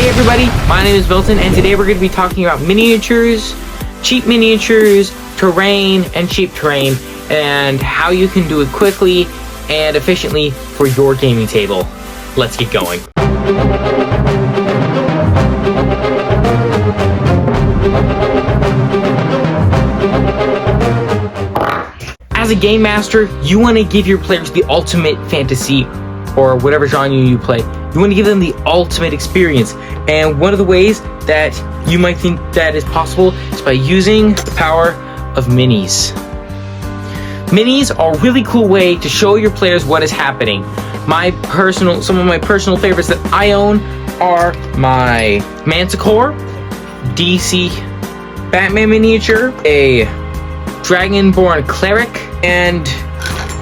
Hey everybody, my name is Milton, and today we're going to be talking about miniatures, cheap miniatures, terrain, and cheap terrain, and how you can do it quickly and efficiently for your gaming table. Let's get going. As a game master, you want to give your players the ultimate fantasy, or whatever genre you play. You want to give them the ultimate experience. And one of the ways that you might think that is possible is by using the power of minis. Minis are a really cool way to show your players what is happening. Some of my personal favorites that I own are my Manticore, DC Batman miniature, a Dragonborn Cleric, and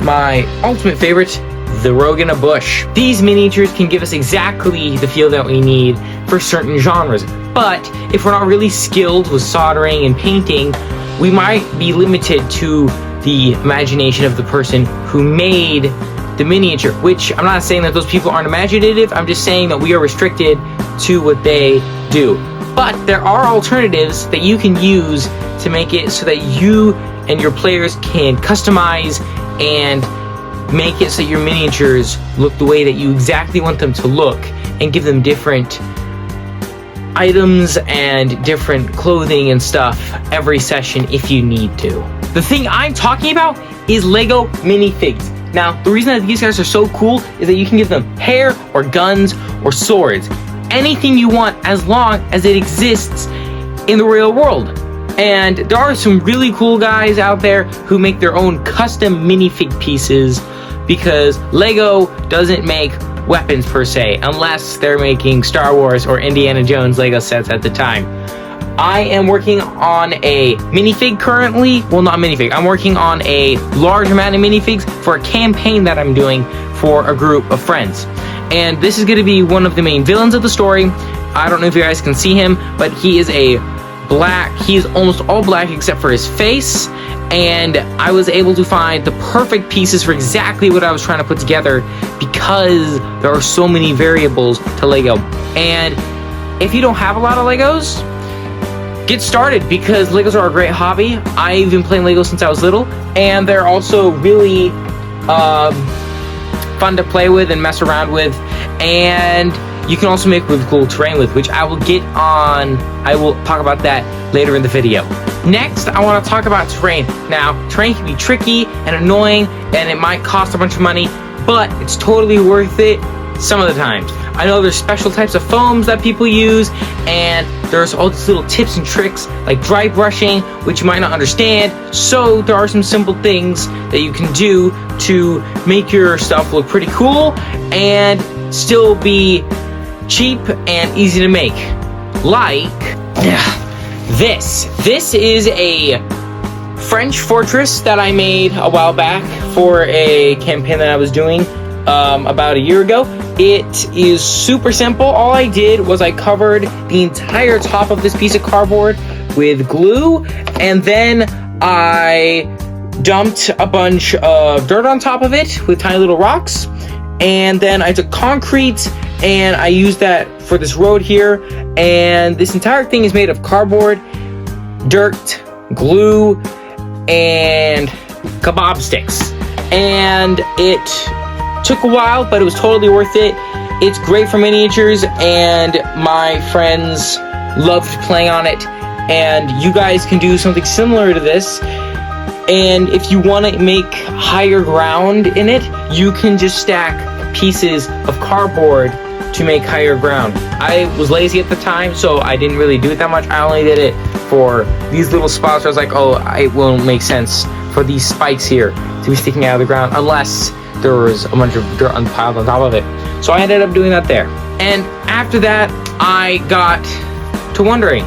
my ultimate favorite, the Rogue in a Bush. These miniatures can give us exactly the feel that we need for certain genres, but if we're not really skilled with soldering and painting, we might be limited to the imagination of the person who made the miniature, which I'm not saying that those people aren't imaginative, I'm just saying that we are restricted to what they do. But there are alternatives that you can use to make it so that you and your players can customize and make it so your miniatures look the way that you exactly want them to look, and give them different items and different clothing and stuff every session if you need to. The thing I'm talking about is Lego Minifigs. Now, the reason that these guys are so cool is that you can give them hair or guns or swords. Anything you want, as long as it exists in the real world. And there are some really cool guys out there who make their own custom minifig pieces, because Lego doesn't make weapons per se, unless they're making Star Wars or Indiana Jones Lego sets at the time. I am working on a minifig currently. Well, not minifig. I'm working on a large amount of minifigs for a campaign that I'm doing for a group of friends. And this is going to be one of the main villains of the story. I don't know if you guys can see him, but he is he's almost all black except for his face. And I was able to find the perfect pieces for exactly what I was trying to put together, because there are so many variables to Lego. And if you don't have a lot of Legos, get started, because Legos are a great hobby. I've been playing Legos since I was little, and they're also really fun to play with and mess around with. And you can also make really cool terrain with, which I will talk about that later in the video. Next, I want to talk about terrain. Now, terrain can be tricky and annoying, and it might cost a bunch of money, but it's totally worth it some of the times. I know there's special types of foams that people use, and there's all these little tips and tricks like dry brushing, which you might not understand. So there are some simple things that you can do to make your stuff look pretty cool and still be cheap and easy to make. Like this. This is a French fortress that I made a while back for a campaign that I was doing about a year ago. It is super simple. All I did was I covered the entire top of this piece of cardboard with glue, and then I dumped a bunch of dirt on top of it with tiny little rocks, and then I took concrete and I used that for this road here. And this entire thing is made of cardboard, dirt, glue, and kebab sticks. And it took a while, but it was totally worth it. It's great for miniatures, and my friends loved playing on it. And you guys can do something similar to this. And if you want to make higher ground in it, you can just stack pieces of cardboard to make higher ground. I was lazy at the time, so I didn't really do it that much. I only did it for these little spots where I was like, oh, it won't make sense for these spikes here to be sticking out of the ground unless there was a bunch of dirt piled on top of it. So I ended up doing that there. And after that, I got to wondering,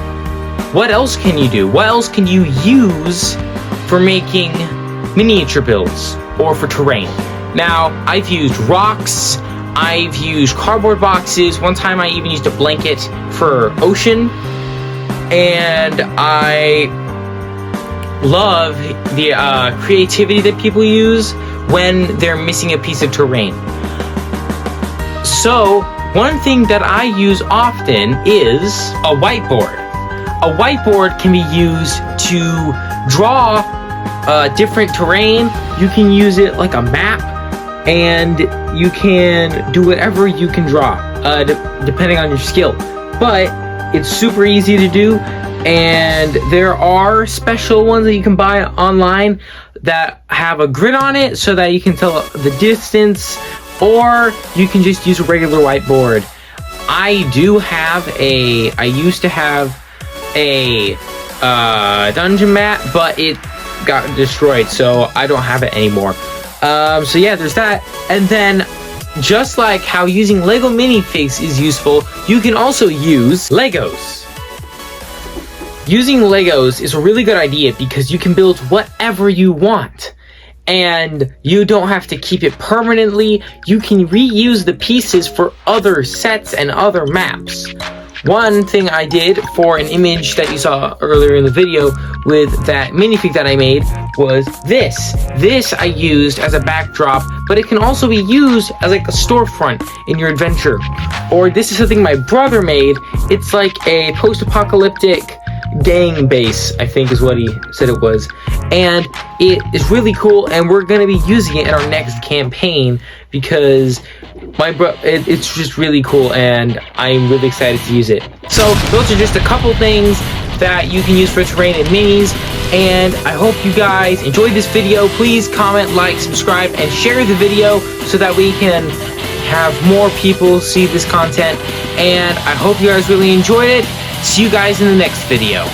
what else can you do? What else can you use for making miniature builds or for terrain? Now, I've used rocks, I've used cardboard boxes. One time I even used a blanket for ocean. And I love the creativity that people use when they're missing a piece of terrain. So One thing that I use often is a whiteboard. A whiteboard can be used to draw different terrain. You can use it like a map, and you can do whatever you can draw, depending on your skill. But it's super easy to do, and there are special ones that you can buy online that have a grid on it so that you can tell the distance, or you can just use a regular whiteboard. I used to have a dungeon map, but it got destroyed, so I don't have it anymore. So yeah, there's that. And then, just like how using Lego Minifigs is useful, you can also use Legos. Using Legos is a really good idea because you can build whatever you want, and you don't have to keep it permanently. You can reuse the pieces for other sets and other maps. One thing I did for an image that you saw earlier in the video with that minifig that I made was this. This I used as a backdrop, but it can also be used as like a storefront in your adventure. Or this is something my brother made. It's like a post-apocalyptic gang base, I think is what he said it was. And it is really cool, and we're going to be using it in our next campaign because it's just really cool, and I'm really excited to use it. So those are just a couple things that you can use for terrain and minis, and I hope you guys enjoyed this video. Please comment, like, subscribe, and share the video so that we can have more people see this content, and I hope you guys really enjoyed it. See you guys in the next video.